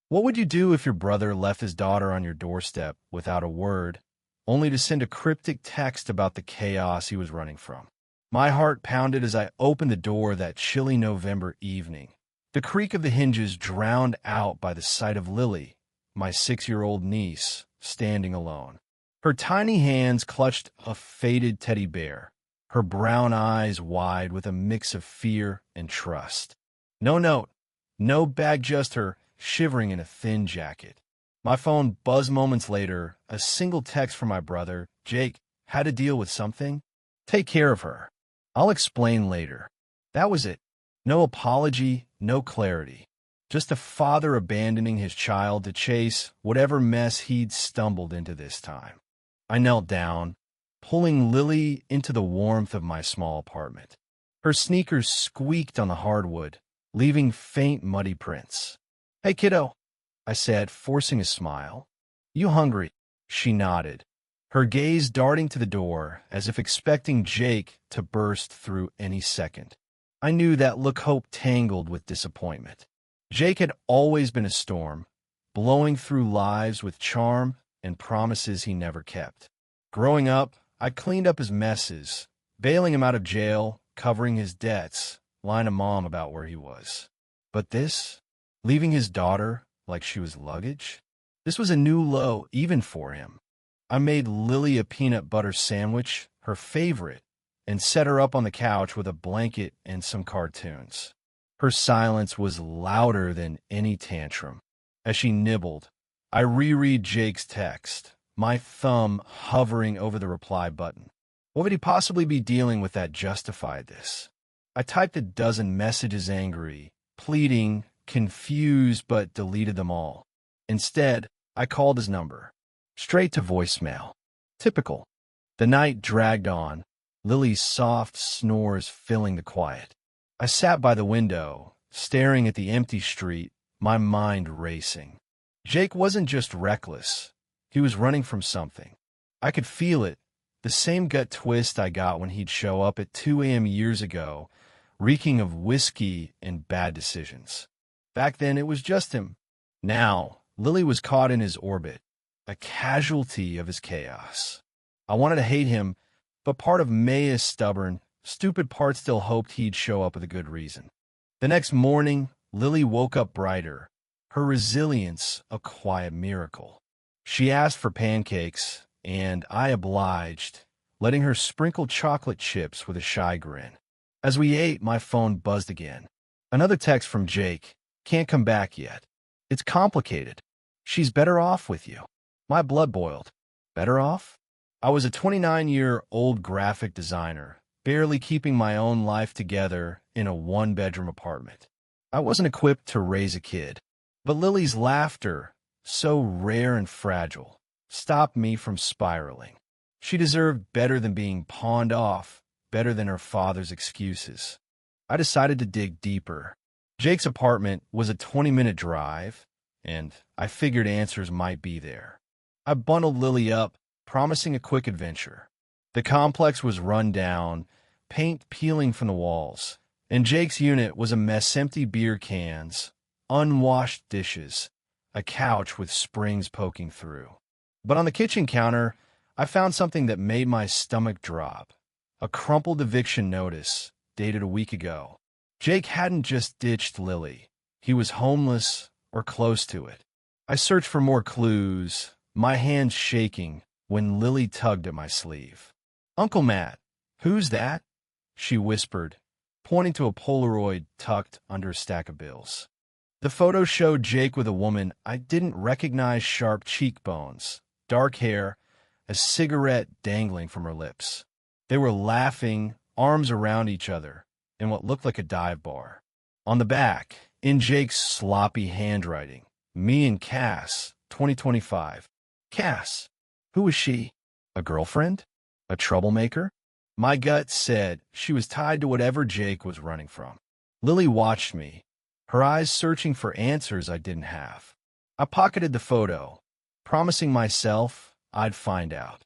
What would you do if your brother left his daughter on your doorstep without a word, only to send a cryptic text about the chaos he was running from? My heart pounded as I opened the door that chilly November evening. The creak of the hinges drowned out by the sight of Lily, my 6-year-old niece, standing alone. Her tiny hands clutched a faded teddy bear, her brown eyes wide with a mix of fear and trust. No note, no bag, just her, shivering in a thin jacket. My phone buzzed moments later, a single text from my brother, Jake, had to deal with something. Take care of her. I'll explain later. That was it. No apology, no clarity. Just a father abandoning his child to chase whatever mess he'd stumbled into this time. I knelt down, pulling Lily into the warmth of my small apartment. Her sneakers squeaked on the hardwood, leaving faint muddy prints. "Hey, kiddo," I said, forcing a smile. "You hungry?" She nodded, her gaze darting to the door as if expecting Jake to burst through any second. I knew that look hope tangled with disappointment. Jake had always been a storm, blowing through lives with charm and promises he never kept. Growing up, I cleaned up his messes, bailing him out of jail, covering his debts, lying to Mom about where he was. But this, leaving his daughter like she was luggage, this was a new low even for him. I made Lily a peanut butter sandwich, her favorite, and set her up on the couch with a blanket and some cartoons. Her silence was louder than any tantrum. As she nibbled, I reread Jake's text, my thumb hovering over the reply button. What would he possibly be dealing with that justified this? I typed a dozen messages, angry, pleading, confused, but deleted them all. Instead, I called his number. Straight to voicemail. Typical. The night dragged on, Lily's soft snores filling the quiet. I sat by the window, staring at the empty street, my mind racing. Jake wasn't just reckless. He was running from something. I could feel it, the same gut twist I got when he'd show up at 2 a.m. years ago, reeking of whiskey and bad decisions. Back then, it was just him. Now, Lily was caught in his orbit, a casualty of his chaos. I wanted to hate him, but part of May is stubborn. Stupid part still hoped he'd show up with a good reason. The next morning, Lily woke up brighter, her resilience a quiet miracle. She asked for pancakes, and I obliged, letting her sprinkle chocolate chips with a shy grin. As we ate, my phone buzzed again. Another text from Jake. Can't come back yet. It's complicated. She's better off with you. My blood boiled. Better off? I was a 29-year-old graphic designer, barely keeping my own life together in a one-bedroom apartment. I wasn't equipped to raise a kid. But Lily's laughter, so rare and fragile, stopped me from spiraling. She deserved better than being pawned off, better than her father's excuses. I decided to dig deeper. Jake's apartment was a 20-minute drive, and I figured answers might be there. I bundled Lily up, promising a quick adventure. The complex was run down, paint peeling from the walls, and Jake's unit was a mess: empty beer cans, unwashed dishes, a couch with springs poking through. But on the kitchen counter, I found something that made my stomach drop. A crumpled eviction notice, dated a week ago. Jake hadn't just ditched Lily. He was homeless or close to it. I searched for more clues, my hands shaking when Lily tugged at my sleeve. "Uncle Matt, who's that?" she whispered, pointing to a Polaroid tucked under a stack of bills. The photo showed Jake with a woman I didn't recognize, sharp cheekbones, dark hair, a cigarette dangling from her lips. They were laughing, arms around each other, in what looked like a dive bar. On the back, in Jake's sloppy handwriting, "Me and Cass, 2025. Cass. Who was she? A girlfriend? A troublemaker? My gut said she was tied to whatever Jake was running from. Lily watched me, her eyes searching for answers I didn't have. I pocketed the photo, promising myself I'd find out.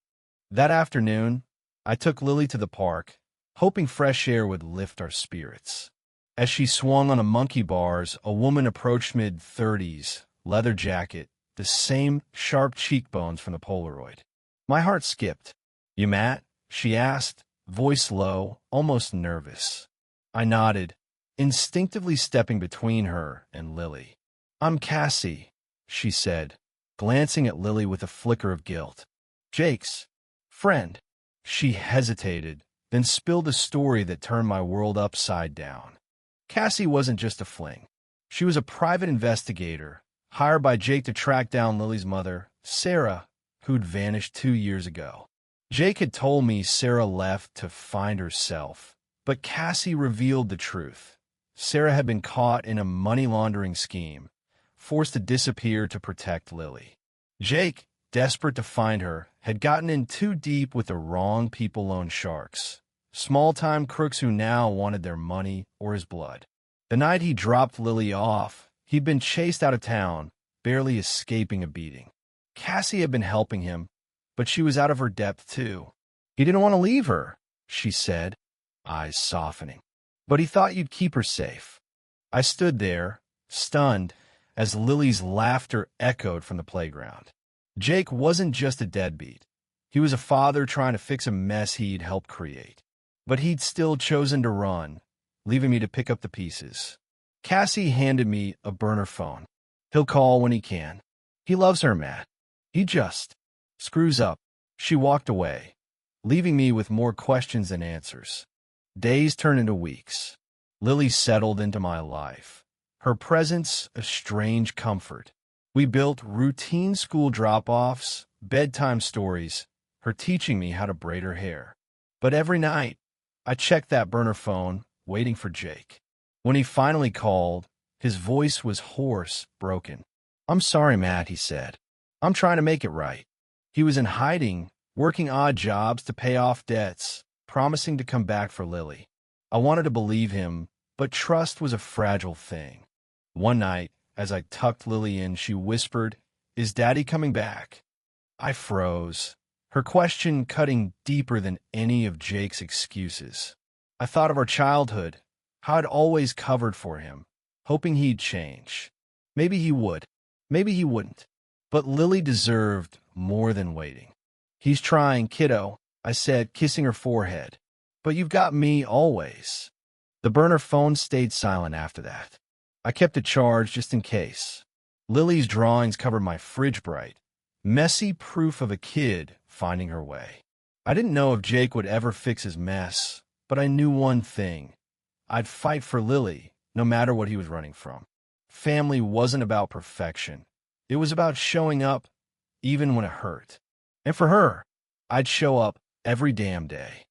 That afternoon, I took Lily to the park, hoping fresh air would lift our spirits. As she swung on a monkey bars, a woman approached mid-30s, leather jacket, the same sharp cheekbones from the Polaroid. My heart skipped. "You Matt?" she asked, voice low, almost nervous. I nodded, instinctively stepping between her and Lily. "I'm Cassie," she said, glancing at Lily with a flicker of guilt. "Jake's friend." She hesitated, then spilled a story that turned my world upside down. Cassie wasn't just a fling. She was a private investigator, hired by Jake to track down Lily's mother, Sarah, who'd vanished 2 years ago. Jake had told me Sarah left to find herself, but Cassie revealed the truth. Sarah had been caught in a money-laundering scheme, forced to disappear to protect Lily. Jake, desperate to find her, had gotten in too deep with the wrong people loan sharks, small-time crooks who now wanted their money or his blood. The night he dropped Lily off, he'd been chased out of town, barely escaping a beating. Cassie had been helping him, but she was out of her depth too. "He didn't want to leave her," she said, eyes softening. "But he thought you'd keep her safe." I stood there, stunned, as Lily's laughter echoed from the playground. Jake wasn't just a deadbeat. He was a father trying to fix a mess he'd helped create. But he'd still chosen to run, leaving me to pick up the pieces. Cassie handed me a burner phone. "He'll call when he can. He loves her, Matt. He just screws up." She walked away, leaving me with more questions than answers. Days turned into weeks. Lily settled into my life, her presence a strange comfort. We built routine school drop-offs, bedtime stories, her teaching me how to braid her hair. But every night, I checked that burner phone, waiting for Jake. When he finally called, his voice was hoarse, broken. "I'm sorry, Matt," he said. "I'm trying to make it right." He was in hiding, working odd jobs to pay off debts, promising to come back for Lily. I wanted to believe him, but trust was a fragile thing. One night, as I tucked Lily in, she whispered, "Is Daddy coming back?" I froze, her question cutting deeper than any of Jake's excuses. I thought of our childhood, how I'd always covered for him, hoping he'd change. Maybe he would, maybe he wouldn't. But Lily deserved more than waiting. "He's trying, kiddo," I said, kissing her forehead. "But you've got me always." The burner phone stayed silent after that. I kept it charged just in case. Lily's drawings covered my fridge bright, messy proof of a kid finding her way. I didn't know if Jake would ever fix his mess, but I knew one thing. I'd fight for Lily, no matter what he was running from. Family wasn't about perfection. It was about showing up, even when it hurt. And for her, I'd show up every damn day.